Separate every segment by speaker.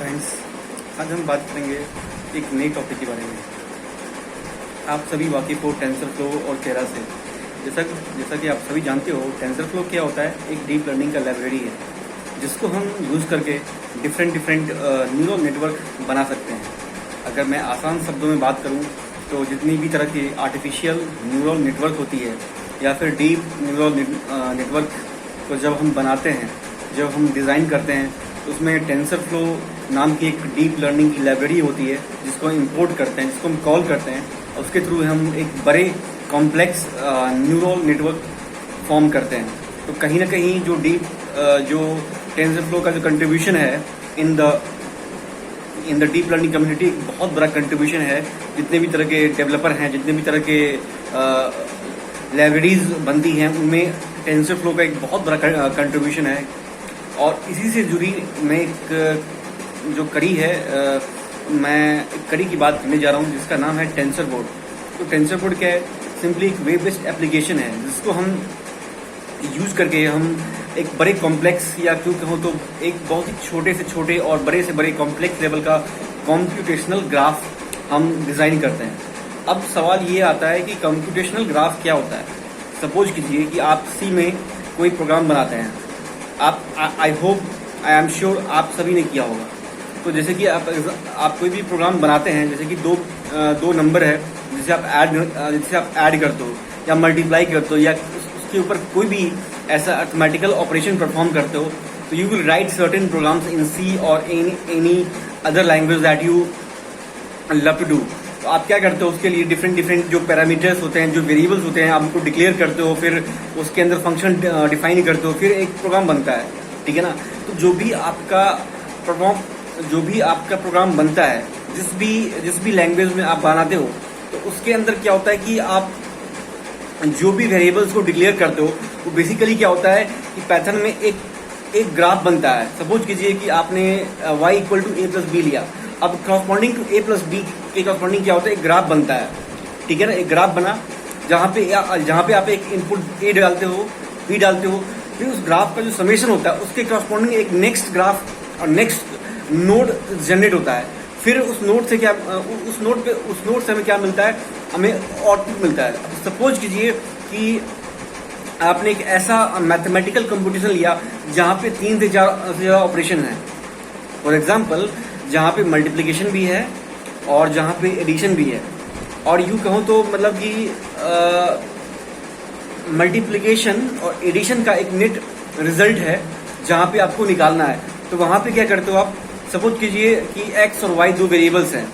Speaker 1: Friends, आज हम बात करेंगे एक नए टॉपिक के बारे में। आप सभी वाकिफ हो टेंसर फ्लो और केरा से। जैसा कि आप सभी जानते हो, टेंसर फ्लो क्या होता है? एक डीप लर्निंग का लाइब्रेरी है जिसको हम यूज़ करके डिफरेंट न्यूरल नेटवर्क बना सकते हैं। अगर मैं आसान शब्दों में बात करूं तो जितनी भी तरह की आर्टिफिशियल न्यूरल नेटवर्क होती है या फिर डीप न्यूरल नेटवर्क को जब हम बनाते हैं, जब हम डिज़ाइन करते हैं, तो उसमें टेंसर फ्लो नाम की एक डीप लर्निंग की लाइब्रेरी होती है जिसको हम इंपोर्ट करते हैं, जिसको हम कॉल करते हैं और उसके थ्रू हम एक बड़े कॉम्प्लेक्स न्यूरल नेटवर्क फॉर्म करते हैं। तो कहीं ना कहीं जो टेंसर फ्लो का जो कंट्रीब्यूशन है in the deep learning community, एक बहुत बड़ा कंट्रीब्यूशन है। जितने भी तरह के डेवलपर हैं, जितने भी तरह के लाइब्रेरीज बनती हैं, उनमें टेंसर फ्लो का एक बहुत बड़ा कंट्रीब्यूशन है। और इसी से जुड़ी मैं एक जो कड़ी है, मैं एक कड़ी की बात करने जा रहा हूँ जिसका नाम है टेंसर बोर्ड। तो टेंसर बोर्ड क्या है? सिंपली एक वेब बेस्ड एप्लीकेशन है जिसको हम यूज़ करके हम एक बड़े कॉम्प्लेक्स, या क्यों कहूँ तो एक बहुत ही छोटे से छोटे और बड़े से बड़े कॉम्प्लेक्स लेवल का कॉम्प्यूटेशनल ग्राफ हम डिज़ाइन करते हैं। अब सवाल ये आता है कि कम्प्यूटेशनल ग्राफ क्या होता है। सपोज कीजिए कि आप सी में कोई प्रोग्राम बनाते हैं। आई एम श्योर आप सभी ने किया होगा। तो जैसे कि आप कोई भी प्रोग्राम बनाते हैं, जैसे कि दो नंबर है जिसे आप ऐड करते हो या मल्टीप्लाई करते हो या उसके ऊपर कोई भी ऐसा अर्थमेटिकल ऑपरेशन परफॉर्म करते हो, तो you will write certain programs in C और any other language that you love to do. तो आप क्या करते हो? उसके लिए डिफरेंट जो पैरामीटर्स होते हैं, जो वेरिएबल्स होते हैं, आप उनको डिक्लेयर करते हो, फिर उसके अंदर फंक्शन डिफाइन करते हो, फिर एक प्रोग्राम बनता है। ठीक है ना? तो जो भी आपका प्रोग्राम बनता है, जिस भी लैंग्वेज में आप बनाते हो, तो उसके अंदर क्या होता है कि आप जो भी वेरिएबल्स को डिक्लेयर करते हो, वो बेसिकली क्या होता है कि पैथर्न में एक ग्राफ बनता है। सपोज कीजिए कि आपने y equal to a plus B लिया। अब corresponding to a plus B के करस्पॉन्डिंग क्या होता है? एक ग्राफ बनता है। ठीक है ना? एक ग्राफ बना जहाँ पे आप एक इनपुट a डालते हो, b डालते हो, फिर उस ग्राफ का जो समेशन होता है उसके करस्पॉन्डिंग एक नेक्स्ट ग्राफ और नेक्स्ट नोड जनरेट होता है। फिर उस नोड से हमें क्या मिलता है? हमें आउटपुट मिलता है। सपोज कीजिए कि आपने एक ऐसा मैथमेटिकल कंप्यूटेशन लिया जहाँ पे 3 से ज़्यादा ऑपरेशन है। फॉर एग्जांपल, जहाँ पे मल्टीप्लिकेशन भी है और जहाँ पे एडिशन भी है, और यूँ कहूँ तो मतलब कि मल्टीप्लिकेशन और एडिशन का एक नेट रिजल्ट है जहाँ पे आपको निकालना है। तो वहाँ पे क्या करते हो आप? सपोज कीजिए कि x और y दो वेरिएबल्स हैं,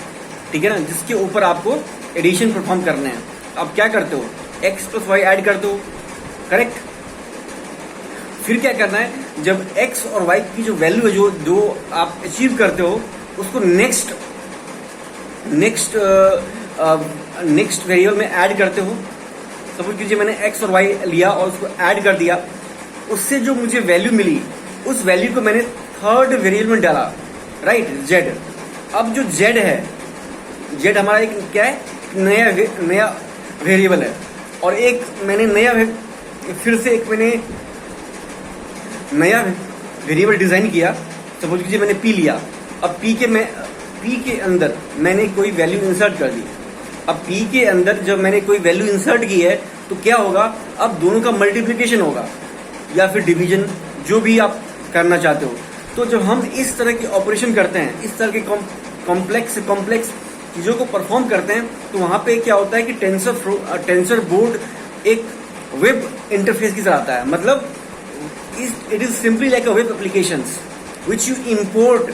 Speaker 1: ठीक है ना, जिसके ऊपर आपको एडिशन परफॉर्म करने हैं। अब क्या करते हो? x प्लस y ऐड करते हो, करेक्ट? फिर क्या करना है? जब x और y की जो वैल्यू है, जो आप अचीव करते हो, उसको नेक्स्ट वेरिएबल में ऐड करते हो। सपोज कीजिए मैंने x और y लिया और उसको ऐड कर दिया। उससे जो मुझे वैल्यू मिली, उस वैल्यू को मैंने थर्ड वेरिएबल में डाला, राइट, z। अब जो z है, z हमारा एक क्या है? नया वेरिएबल है। और एक मैंने नया वेरिएबल डिजाइन किया। सपोज कीजिए मैंने p लिया। अब p के अंदर मैंने कोई वैल्यू इंसर्ट कर दी। अब p के अंदर जब मैंने कोई वैल्यू इंसर्ट की है, तो क्या होगा? अब दोनों का मल्टीप्लिकेशन होगा या फिर डिवीजन, जो भी आप करना चाहते हो। तो जब हम इस तरह के ऑपरेशन करते हैं, इस तरह के कॉम्प्लेक्स चीज़ों को परफॉर्म करते हैं, तो वहाँ पे क्या होता है कि टेंसर बोर्ड एक वेब इंटरफेस की तरह आता है। मतलब it is simply like a web applications which you import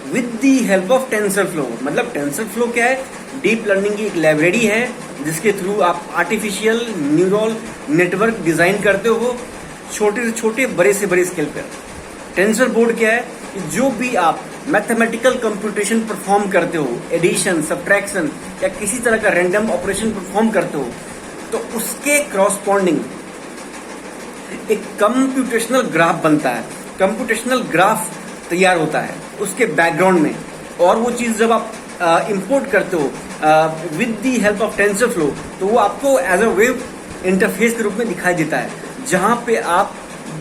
Speaker 1: with the help of tensor flow. मतलब टेंसर फ्लो क्या है? डीप लर्निंग की एक लाइब्रेरी है जिसके थ्रू आप आर्टिफिशियल न्यूरल नेटवर्क डिजाइन करते हो, छोटे से छोटे, बड़े से बड़े स्केल पर। टेंसर बोर्ड क्या है? जो भी आप मैथमेटिकल कंप्यूटेशन परफॉर्म करते हो, एडिशन, सब्ट्रैक्शन या किसी तरह का रैंडम ऑपरेशन परफॉर्म करते हो, तो उसके क्रॉसपॉन्डिंग एक कंप्यूटेशनल ग्राफ बनता है। कंप्यूटेशनल ग्राफ तैयार होता है उसके बैकग्राउंड में, और वो चीज़ जब आप इंपोर्ट करते हो with the help of tensor flow, तो वो आपको एज अ वेब इंटरफेस के रूप में दिखाई देता है, जहाँ पे आप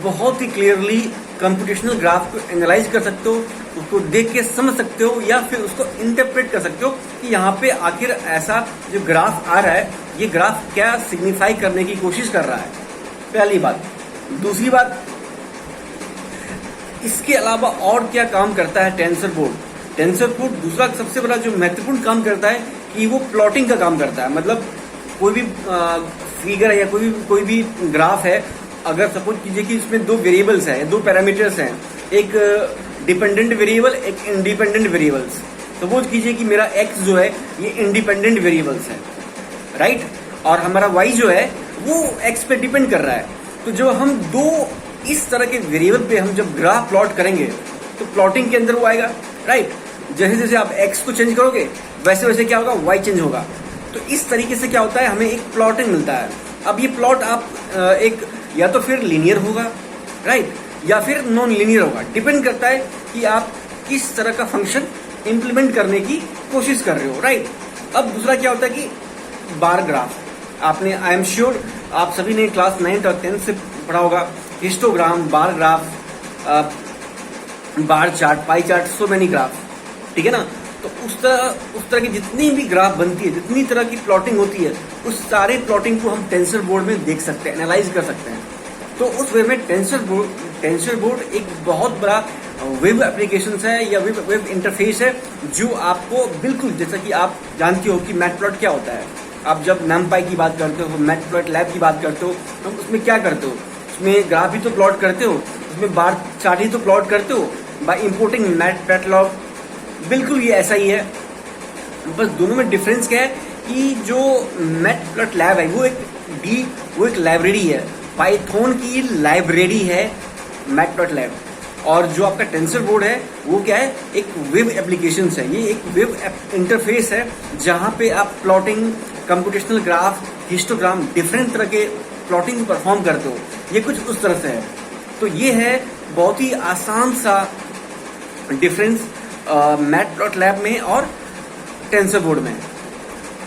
Speaker 1: बहुत ही क्लियरली कंप्यूटेशनल ग्राफ को एनालाइज कर सकते हो, उसको देख के समझ सकते हो, या फिर उसको इंटरप्रेट कर सकते हो कि यहाँ पे आखिर ऐसा जो ग्राफ आ रहा है, ये ग्राफ क्या सिग्निफाई करने की कोशिश कर रहा है। पहली बात। दूसरी बात, इसके अलावा और क्या काम करता है टेंसर बोर्ड। टेंसर बोर्ड दूसरा सबसे बड़ा जो महत्वपूर्ण काम करता है कि वो प्लॉटिंग का काम करता है। मतलब कोई भी फिगर है या कोई भी ग्राफ है, अगर सपोज कीजिए कि इसमें दो वेरिएबल्स हैं, दो पैरामीटर्स हैं, एक डिपेंडेंट वेरिएबल, एक इंडिपेंडेंट वेरिएबल्स। सपोज कीजिए कि मेरा x जो है ये इंडिपेंडेंट वेरिएबल्स है, राइट, और हमारा y जो है वो x पे डिपेंड कर रहा है। तो जो हम दो इस तरह के वेरिएबल पे हम जब ग्राफ प्लॉट करेंगे तो प्लॉटिंग के अंदर वो आएगा, राइट। जैसे जैसे आप x को चेंज करोगे वैसे वैसे क्या होगा, y चेंज होगा। तो इस तरीके से क्या होता है, हमें एक प्लॉटिंग मिलता है। अब ये प्लॉट आप एक या तो फिर लीनियर होगा, राइट, या फिर नॉन लीनियर होगा, डिपेंड करता है कि आप किस तरह का फंक्शन इंप्लीमेंट करने की कोशिश कर रहे हो, राइट। अब दूसरा क्या होता है कि बार ग्राफ, आपने आई एम श्योर आप सभी ने क्लास 9th और 10th से पढ़ा होगा, histogram, bar graph, bar chart, pie chart, so many graph, ठीक है ना। तो उस तरह की जितनी भी ग्राफ बनती है, जितनी तरह की प्लॉटिंग होती है, उस सारे प्लॉटिंग को हम टेंसर बोर्ड में देख सकते हैं, एनालाइज कर सकते हैं। तो उस वे में टेंसर बोर्ड एक बहुत बड़ा वेब एप्लीकेशन है या वेब इंटरफेस है, जो आपको बिल्कुल, जैसा कि आप जानते हो कि मैटप्लॉट क्या होता है। आप जब नमपाई की बात करते हो, मैटप्लॉटलैब की बात करते हो, तो उसमें क्या करते हो, उसमें ग्राफ ही तो प्लॉट करते हो, उसमें बार चार्ट ही तो प्लॉट करते हो बाय इंपोर्टिंग मैटप्लॉट। बिल्कुल ये ऐसा ही है, बस दोनों में डिफरेंस क्या है कि जो मैटप्लॉटलैब है वो एक लाइब्रेरी है, पाइथन की लाइब्रेरी है मैटप्लॉटलैब, और जो आपका टेंसर बोर्ड है वो क्या है, एक वेब एप्लीकेशन है। ये एक वेब इंटरफेस है जहाँ पे आप plotting, computational graph, histogram, different तरह के प्लॉटिंग परफॉर्म करते हो। ये कुछ उस तरह से है। तो ये है बहुत ही आसान सा डिफरेंस मैटप्लॉटलैब में और टेंसर बोर्ड में।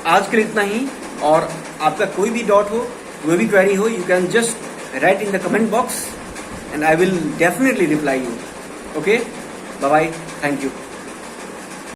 Speaker 1: आज के लिए इतना ही, और आपका कोई भी डाउट हो, कोई भी क्वेरी हो, you can just right in the comment box and I will definitely reply you. Okay? Bye bye. Thank you.